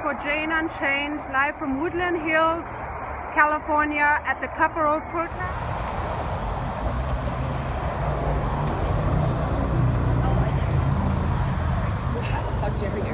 for Jane Unchained, live from Woodland Hills, California at the Kaparot protest. How dare you?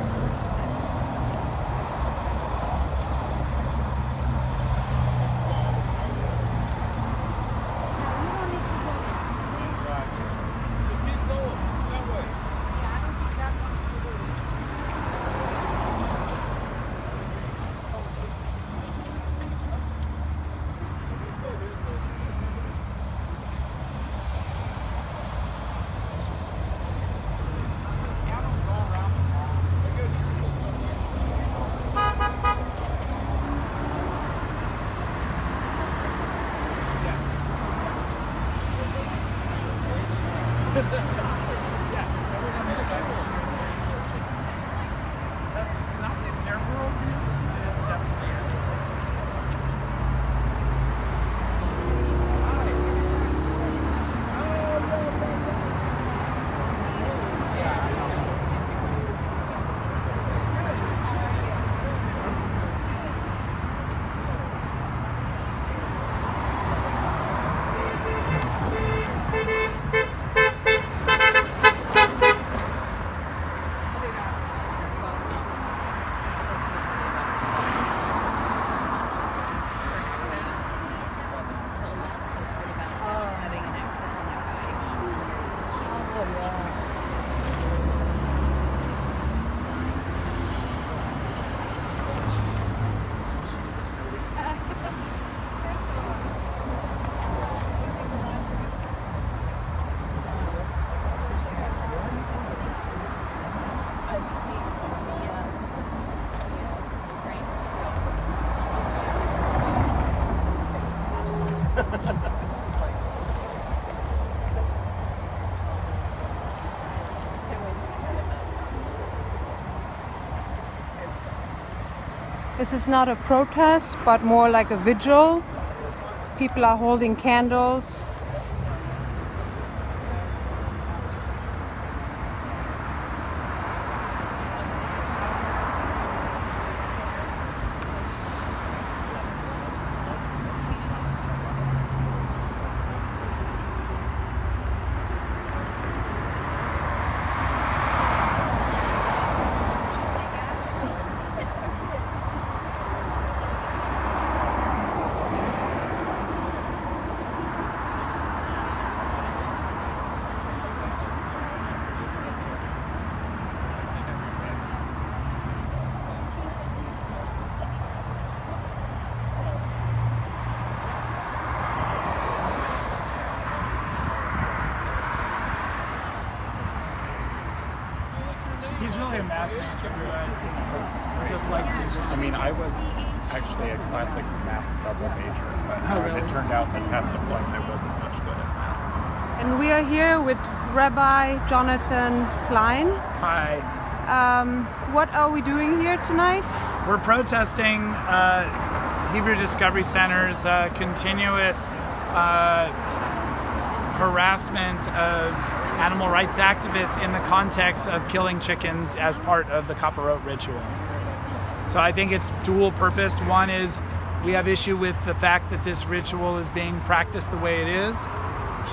This is not a protest, but more like a vigil. People are holding candles. He's really a math major, just likes I mean, I was actually a classics math double major, but it turned out that past a point I wasn't much good at math. So. And we are here with Rabbi Jonathan Klein. Hi. What are we doing here tonight? We're protesting Hebrew Discovery Center's continuous harassment of animal rights activists in the context of killing chickens as part of the Kaparot ritual. So I think it's dual purposed. One is we have issue with the fact that this ritual is being practiced the way it is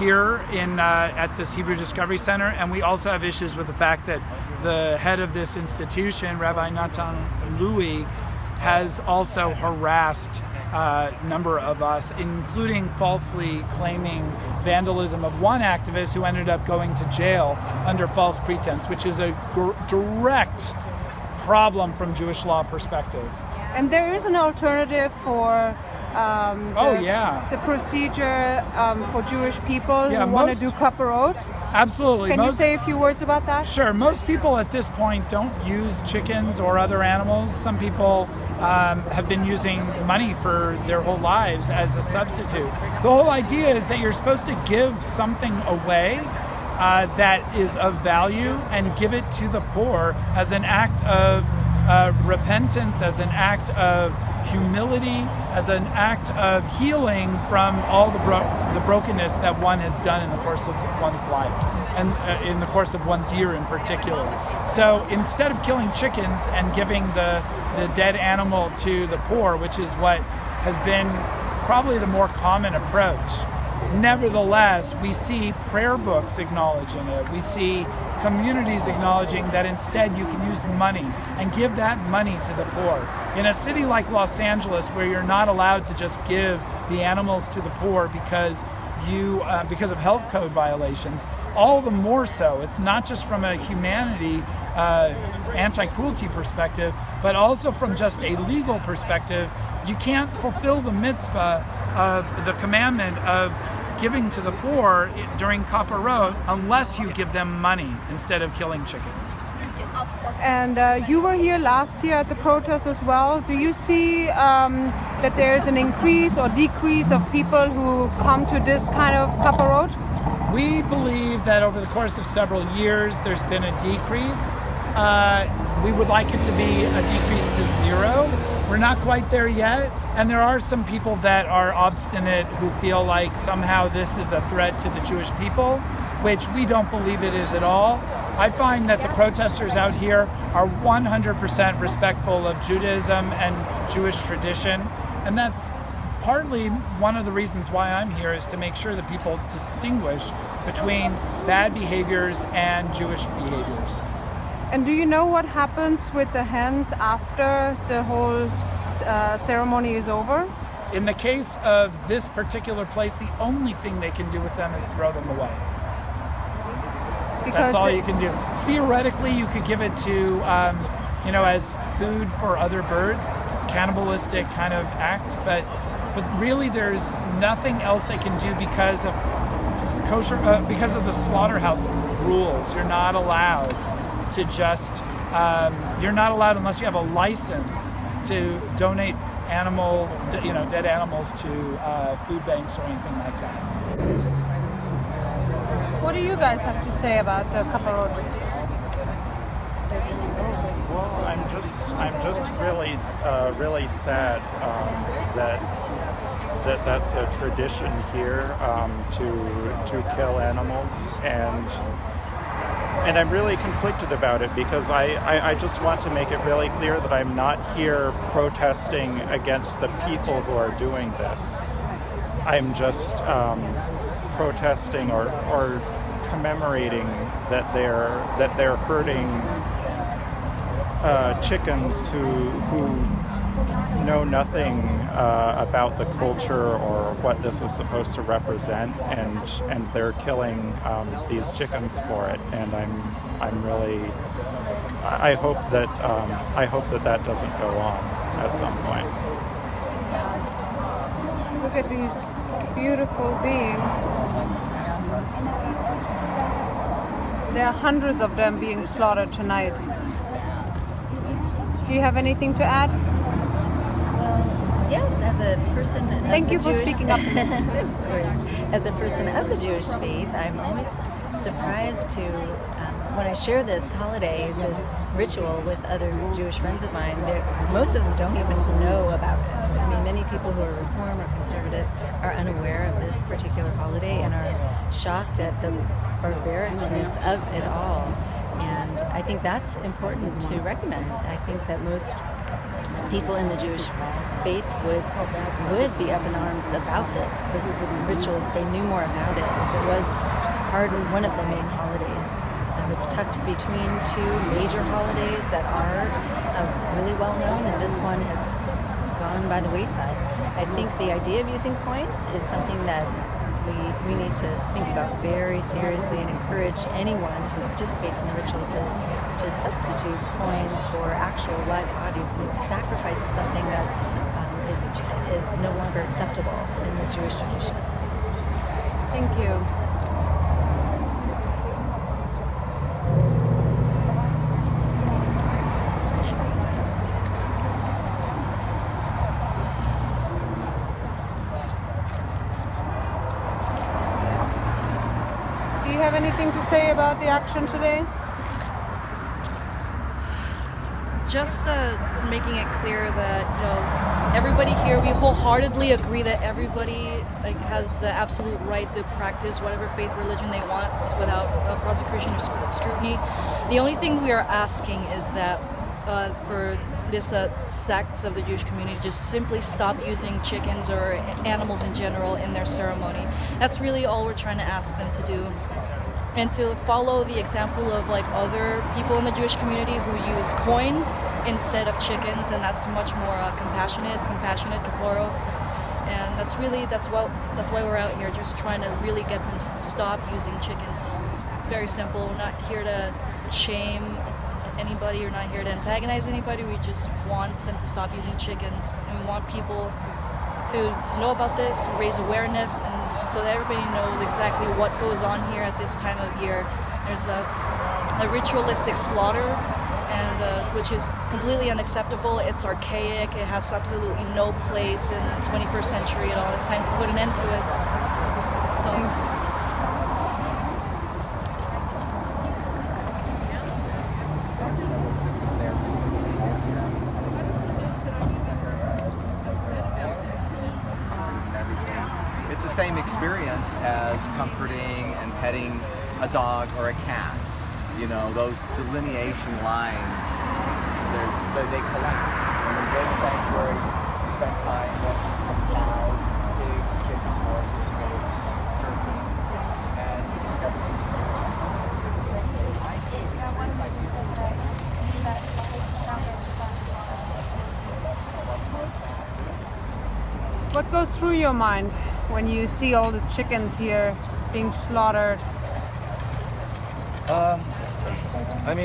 here at this Hebrew Discovery Center, and we also have issues with the fact that the head of this institution, Rabbi Natan Louie, has also harassed a number of us, including falsely claiming vandalism of one activist who ended up going to jail under false pretense, which is a direct problem from Jewish law perspective. And there is an alternative for the procedure for Jewish people who want to do Kaparot. Absolutely. Can you say a few words about that? Sure. Most people at this point don't use chickens or other animals. Some people have been using money for their whole lives as a substitute. The whole idea is that you're supposed to give something away that is of value and give it to the poor as an act of repentance, as an act of humility, as an act of healing from all the brokenness that one has done in the course of one's life. and in the course of one's year in particular. So instead of killing chickens and giving the dead animal to the poor, which is what has been probably the more common approach, nevertheless, we see prayer books acknowledging it. We see communities acknowledging that instead you can use money and give that money to the poor. In a city like Los Angeles, where you're not allowed to just give the animals to the poor because of health code violations, all the more so. It's not just from a humanity, anti-cruelty perspective, but also from just a legal perspective. You can't fulfill the mitzvah of the commandment of giving to the poor during Kaparot unless you give them money instead of killing chickens. And you were here last year at the protest as well. Do you see that there's an increase or decrease of people who come to this kind of Kaparot? We believe that over the course of several years there's been a decrease. We would like it to be a decrease to zero. We're not quite there yet, and there are some people that are obstinate who feel like somehow this is a threat to the Jewish people, which we don't believe it is at all. I find that the protesters out here are 100% respectful of Judaism and Jewish tradition, and that's partly one of the reasons why I'm here, is to make sure that people distinguish between bad behaviors and Jewish behaviors. And do you know what happens with the hens after the whole ceremony is over? In the case of this particular place, the only thing they can do with them is throw them away. That's all you can do. Theoretically, you could give it to, as food for other birds, cannibalistic kind of act, but really there's nothing else they can do because of because of the slaughterhouse rules. You're not allowed to just, you're not allowed unless you have a license to donate dead animals to food banks or anything like that. What do you guys have to say about the Kaparot? Well, I'm just really sad that's a tradition here to kill animals, and I'm really conflicted about it because I just want to make it really clear that I'm not here protesting against the people who are doing this. I'm just protesting or commemorating that they're hurting chickens who know nothing about the culture or what this is supposed to represent, and they're killing these chickens for it. And I'm really I hope that doesn't go on at some point. Look at these beautiful beings. There are hundreds of them being slaughtered tonight. Do you have anything to add? Yes, as a person of Thank you for Jewish, speaking up. Of course. As a person of the Jewish faith, I'm always surprised to, when I share this holiday, this ritual with other Jewish friends of mine, most of them don't even know about it. I mean, many people who are Reform or conservative are unaware of this particular holiday and are shocked at the barbaricness of it all. And I think that's important to recognize. I think that most people in the Jewish faith would be up in arms about this ritual if they knew more about it, if it was one of the main holidays. It's tucked between two major holidays that are really well known, and this one has gone by the wayside. I think the idea of using coins is something that we need to think about very seriously and encourage anyone who participates in the ritual to substitute coins for actual live bodies. I mean, sacrifice is something that is no longer acceptable in the Jewish tradition. Thank you. Do you have anything to say about the action today? just to making it clear that everybody here, we wholeheartedly agree that everybody has the absolute right to practice whatever faith religion they want without prosecution or scrutiny. The only thing we are asking is that for this sects of the Jewish community just simply stop using chickens or animals in general in their ceremony. That's really all we're trying to ask them to do. And to follow the example of other people in the Jewish community who use coins instead of chickens, and that's much more compassionate. It's compassionate Kaparot, and that's why we're out here, just trying to really get them to stop using chickens. It's very simple. We're not here to shame anybody. We're not here to antagonize anybody. We just want them to stop using chickens, and we want people to know about this, raise awareness, and so that everybody knows exactly what goes on here at this time of year. There's a ritualistic slaughter, and which is completely unacceptable. It's archaic. It has absolutely no place in the 21st century at all. It's time to put an end to it. So. It's the same experience as comforting and petting a dog or a cat. Those delineation lines, they collapse. When we go to sanctuaries, we spend time with cows, pigs, chickens, horses, goats, turkeys, and you discover the experience. What goes through your mind when you see all the chickens here being slaughtered?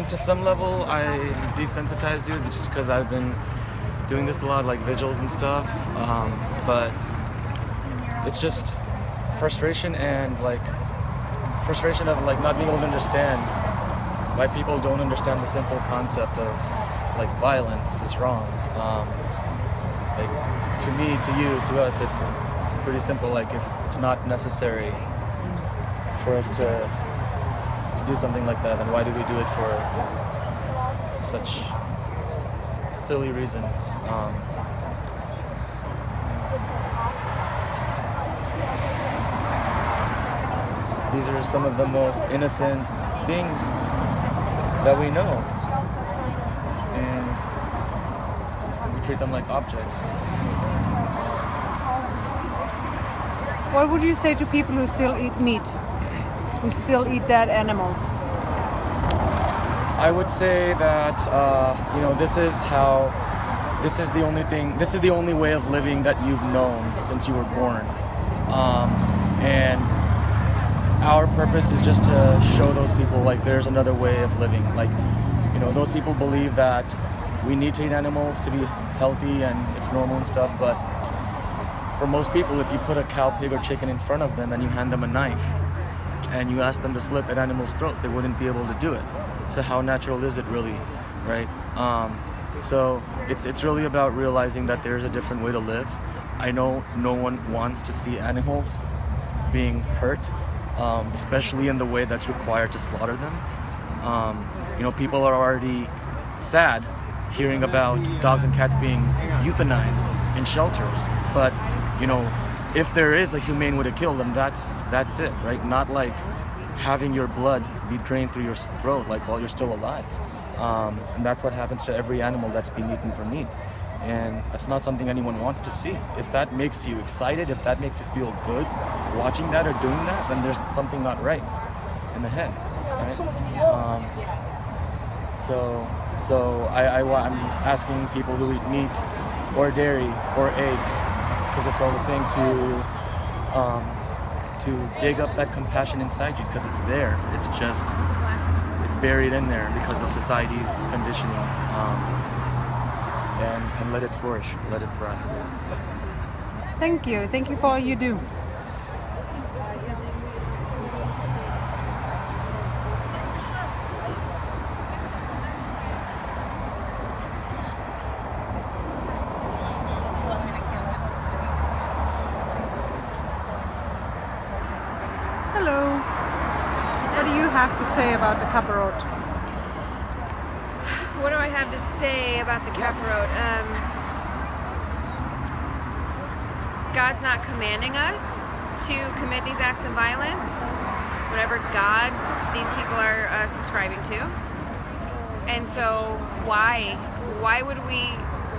To some level, I'm desensitized to it just because I've been doing this a lot, like vigils and stuff. But it's just frustration and frustration of not being able to understand why people don't understand the simple concept of violence is wrong. To me, to you, to us, it's pretty simple. If it's not necessary for us to do something like that, then why do we do it for such silly reasons? These are some of the most innocent beings that we know, and we treat them like objects. What would you say to people who still eat meat, who still eat dead animals? I would say that this is the only way of living that you've known since you were born, and our purpose is just to show those people there's another way of living. Those people believe that we need to eat animals to be healthy and it's normal and stuff, but for most people, if you put a cow, pig, or chicken in front of them and you hand them a knife and you ask them to slit that animal's throat, they wouldn't be able to do it. So how natural is it really, right? So it's really about realizing that there's a different way to live. I know no one wants to see animals being hurt, especially in the way that's required to slaughter them. People are already sad hearing about dogs and cats being euthanized in shelters, but if there is a humane way to kill them, that's it, right? Not having your blood be drained through your throat while you're still alive. And that's what happens to every animal that's been eaten for meat. And that's not something anyone wants to see. If that makes you excited, if that makes you feel good watching that or doing that, then there's something not right in the head, right? So I'm asking people who eat meat or dairy or eggs, because it's all the same, to dig up that compassion inside you, because it's there. It's buried in there because of society's conditioning, and let it flourish, let it thrive. Thank you for all you do. Have to say about the Kaparot? what do I have to say about the Kaparot? God's not commanding us to commit these acts of violence, whatever God these people are subscribing to. And so why would we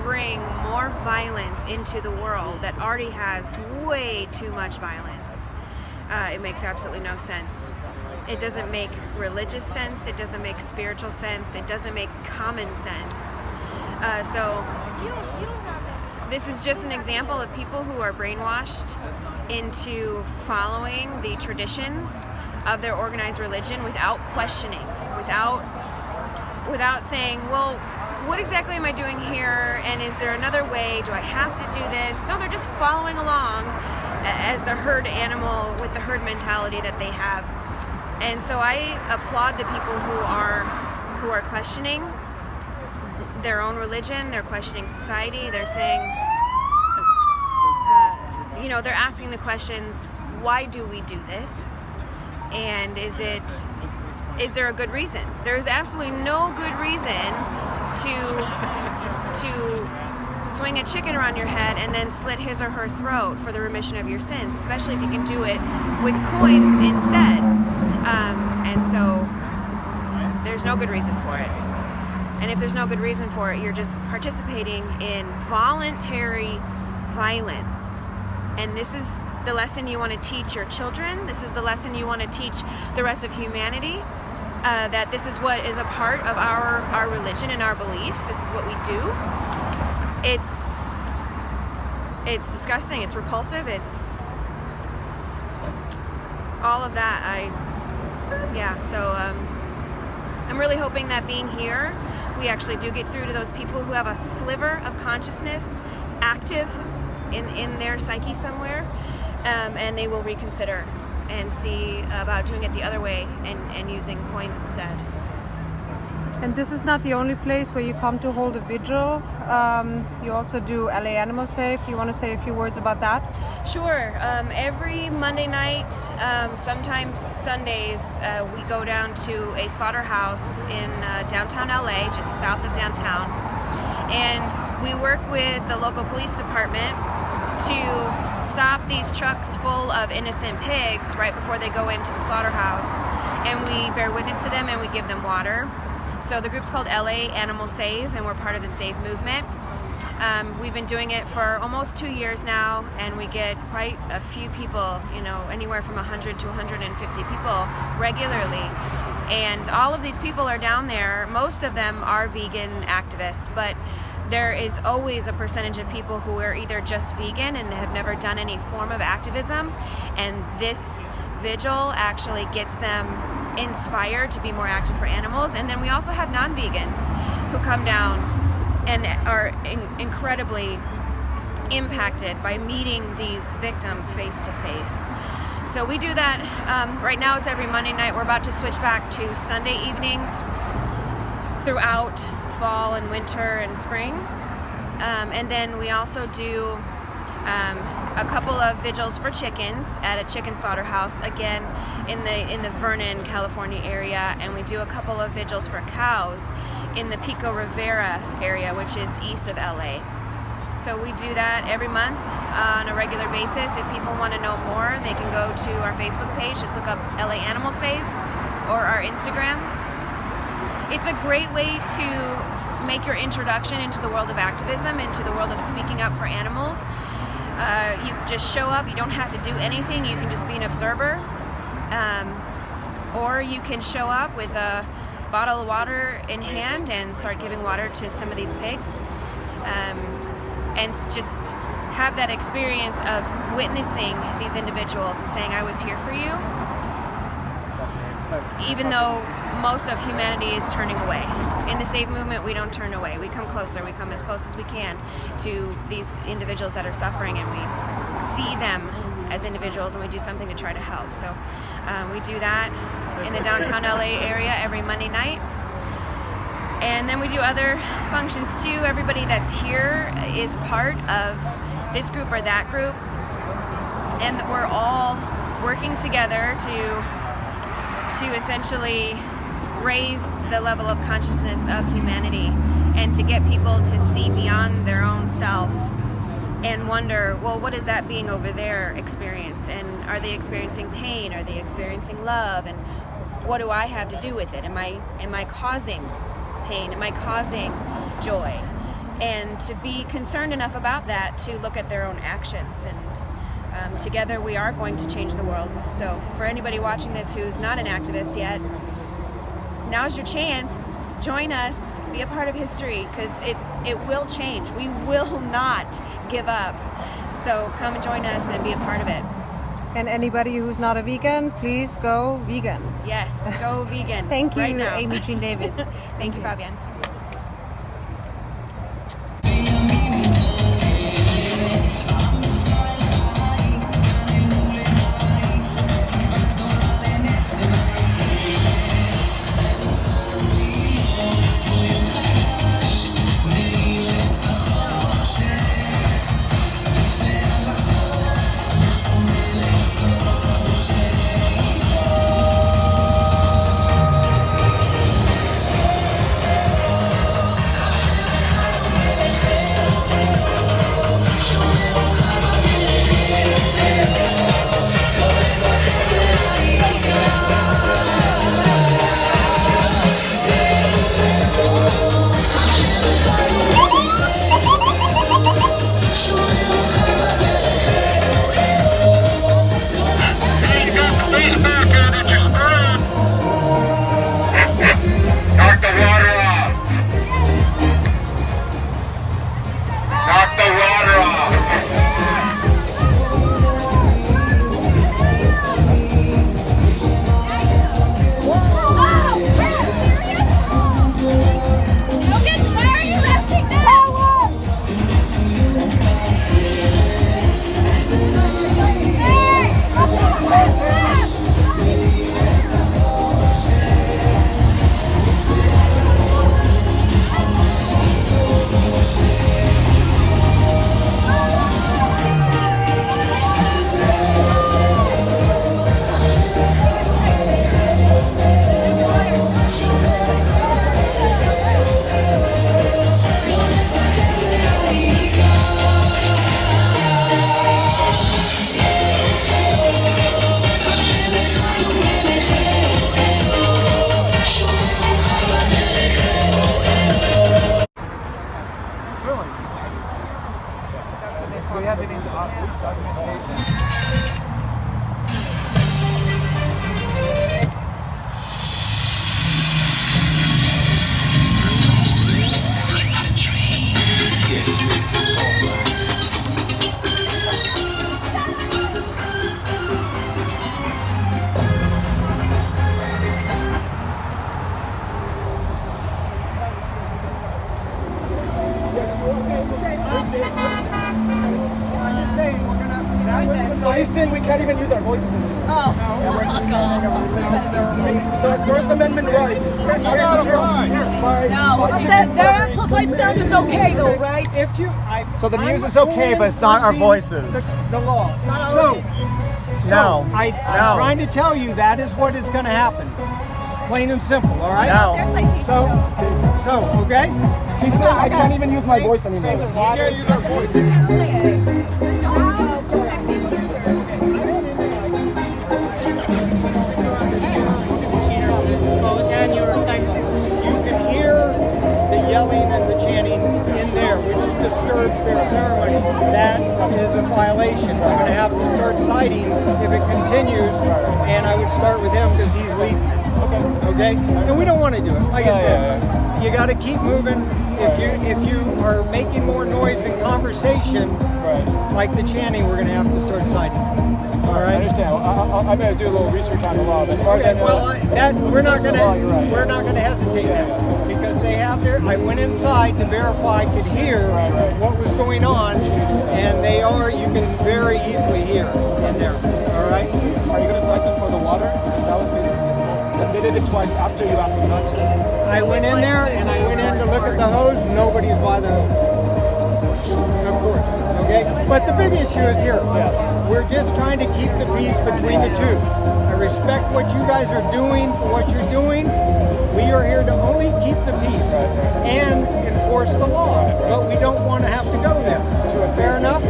bring more violence into the world that already has way too much violence? It makes absolutely no sense. It doesn't make religious sense. It doesn't make spiritual sense. It doesn't make common sense. So this is just an example of people who are brainwashed into following the traditions of their organized religion without questioning, without saying, well, what exactly am I doing here? And is there another way? Do I have to do this? No, they're just following along as the herd animal with the herd mentality that they have. And so I applaud the people who are questioning their own religion. They're questioning society. They're saying, they're asking the questions, why do we do this? And is there a good reason? There's absolutely no good reason to swing a chicken around your head and then slit his or her throat for the remission of your sins, especially if you can do it with coins instead. And so there's no good reason for it. And if there's no good reason for it, you're just participating in voluntary violence. And this is the lesson you want to teach your children. This is the lesson you want to teach the rest of humanity, that this is what is a part of our religion and our beliefs. This is what we do. It's disgusting. It's repulsive. It's all of that. So I'm really hoping that being here, we actually do get through to those people who have a sliver of consciousness active in their psyche somewhere, and they will reconsider and see about doing it the other way and using coins instead. And this is not the only place where you come to hold a vigil. You also do LA Animal Safe. Do you want to say a few words about that? Sure. Every Monday night, sometimes Sundays, we go down to a slaughterhouse in downtown LA, just south of downtown. And we work with the local police department to stop these trucks full of innocent pigs right before they go into the slaughterhouse. And we bear witness to them and we give them water. So the group's called LA Animal Save, and we're part of the Save movement. We've been doing it for almost 2 years now, and we get quite a few people, anywhere from 100 to 150 people regularly. And all of these people are down there. Most of them are vegan activists, but there is always a percentage of people who are either just vegan and have never done any form of activism, and this vigil actually gets them inspired to be more active for animals. And then we also have non-vegans who come down and are incredibly impacted by meeting these victims face to face. So we do that. Right now it's every Monday night. We're about to switch back to Sunday evenings throughout fall and winter and spring. And then we also do a couple of vigils for chickens at a chicken slaughterhouse, again in the Vernon, California area, and we do a couple of vigils for cows in the Pico Rivera area, which is east of LA. So we do that every month on a regular basis. If people want to know more, they can go to our Facebook page, just look up LA Animal Save, or our Instagram. It's a great way to make your introduction into the world of activism, into the world of speaking up for animals. You just show up, you don't have to do anything, you can just be an observer. Or you can show up with a bottle of water in hand and start giving water to some of these pigs. And just have that experience of witnessing these individuals and saying, I was here for you. Even though most of humanity is turning away. In the Save movement, we don't turn away. We come closer. We come as close as we can to these individuals that are suffering, and we see them as individuals, and we do something to try to help. So we do that in the downtown LA area every Monday night. And then we do other functions too. Everybody that's here is part of this group or that group, and we're all working together to essentially raise the level of consciousness of humanity and to get people to see beyond their own self and wonder, well, what is that being over there experience? And are they experiencing pain? Are they experiencing love? And what do I have to do with it? Am I causing pain? Am I causing joy? And to be concerned enough about that to look at their own actions. And together we are going to change the world. So for anybody watching this who's not an activist yet, now's your chance. Join us, be a part of history, because it will change. We will not give up. So come and join us and be a part of it. And anybody who's not a vegan, please go vegan. Yes, go vegan. Thank you, right now. Amy Jean Davis. Thank you, Fabienne. So he's saying we can't even use our voices anymore. So First Amendment rights. No, their amplified sound is okay though, right? So the music's okay, but it's not our voices. The law. No. I'm trying to tell you that is what is going to happen. Plain and simple, all right? No. So, okay? He said I can't even use my voice anymore. You can't use our voice. You can hear the yelling and the chanting in there, which disturbs their ceremony. That is a violation. I'm going to have to start citing if it continues, and I would start with him because he's leading. Okay? And we don't want to do it. Like I said, you got to keep moving. If you are making more noise and conversation, like the chanting, we're going to have to start citing. All right. I understand. I'm going to do a little research on the law. As far as I know, we're not going to hesitate now because they have their. I went inside to verify I could hear what was going on, and they are. You can very easily hear in there. All right. Are you going to cite them for the water? Because that was basically so. They did it twice after you asked them not to. I went in there and I went in to look at the hose. Nobody's by the hose. Of course. Okay? But the big issue is here. We're just trying to keep the peace between the two. I respect what you guys are doing for what you're doing. We are here to only keep the peace and enforce the law, but we don't want to have to go there. Fair enough?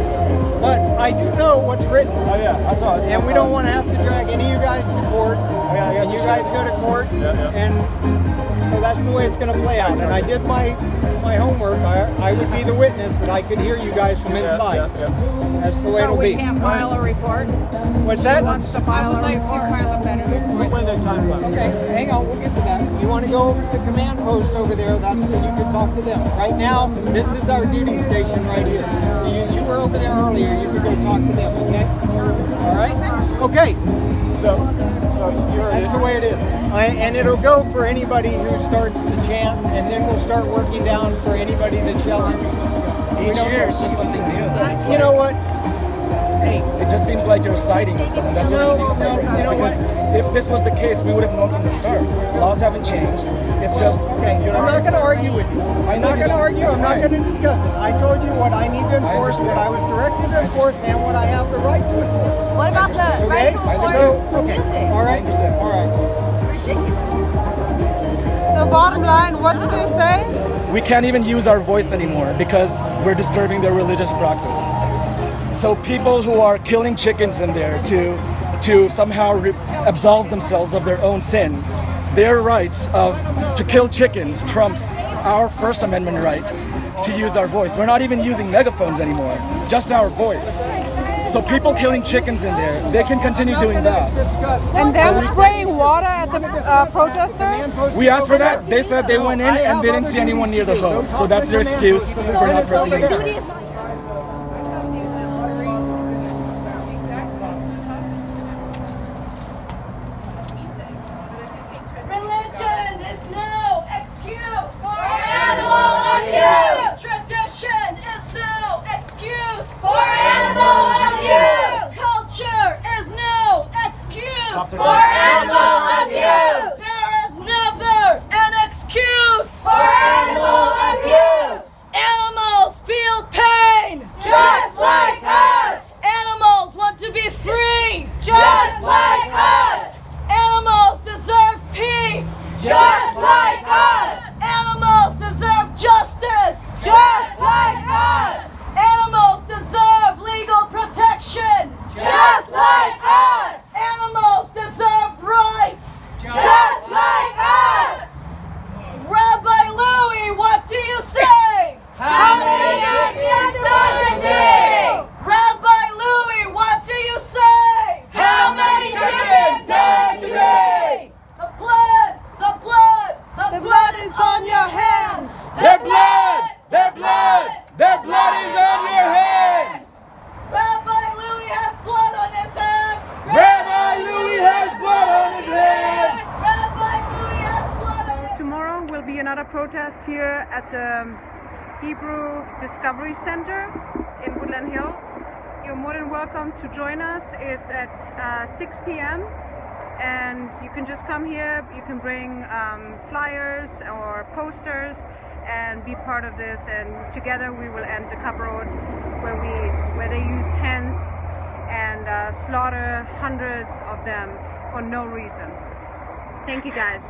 But I do know what's written. Oh yeah, I saw it. And we don't want to have to drag any of you guys to court. And you guys go to court. And so that's the way it's going to play out. And I did my homework. I would be the witness that I could hear you guys from inside. That's the way it'll be. So we can't file a report? What's that? Who wants to file a report? When the time comes. Okay, hang on, we'll get to that. You want to go over to the command post over there, that's where you can talk to them. Right now, this is our duty station right here. So you were over there earlier, you could go talk to them, okay? All right? Okay. So that's the way it is. And it'll go for anybody who starts the chant, and then we'll start working down for anybody that's yelling. Each year it's just something new. It's you know what? Hey, it just seems like you're siding with someone. That's what it seems like. You know because if this was the case, we would have known from the start. Laws haven't changed. It's just okay. I'm not going to argue with you. I'm not going to argue. I'm not going to discuss it. I told you what I need to enforce, what I was directed to enforce, and what I have the right to enforce. What about the right to enforce music? All right. All right. Ridiculous. So bottom line, what did they say? we can't even use our voice anymore because we're disturbing their religious practice. So people who are killing chickens in there to somehow absolve themselves of their own sin, their rights to kill chickens trumps our First Amendment right to use our voice. We're not even using megaphones anymore, just our voice. So people killing chickens in there, they can continue doing that. And them spraying water at the protesters? We asked for that. They said they went in and they didn't see anyone near the hose. So that's their excuse for not pressing the button. For animal abuse! There is never an excuse! For animal abuse! Animals feel pain! Just like us! Animals want to be free! Just like us! Animals deserve peace! Just like us! Animals deserve justice! Just like us! Animals deserve legal protection! Just like us! Animals deserve rights! Just like us! Rabbi Louie, what do you say? How many chickens died today? Rabbi Louie, what do you say? How many chickens died today? The blood is on your hands! Their blood is on your hands! Rabbi Louie has blood on his hands! Rabbi Louie has blood on his hands! Rabbi Louie has blood on his hands! Tomorrow will be another protest here at the Hebrew Discovery Center in Woodland Hills. You're more than welcome to join us. It's at 6 p.m. and you can just come here. You can bring flyers or posters and be part of this, and together we will end the Kaparot where they use hens and slaughter hundreds of them for no reason. Thank you guys.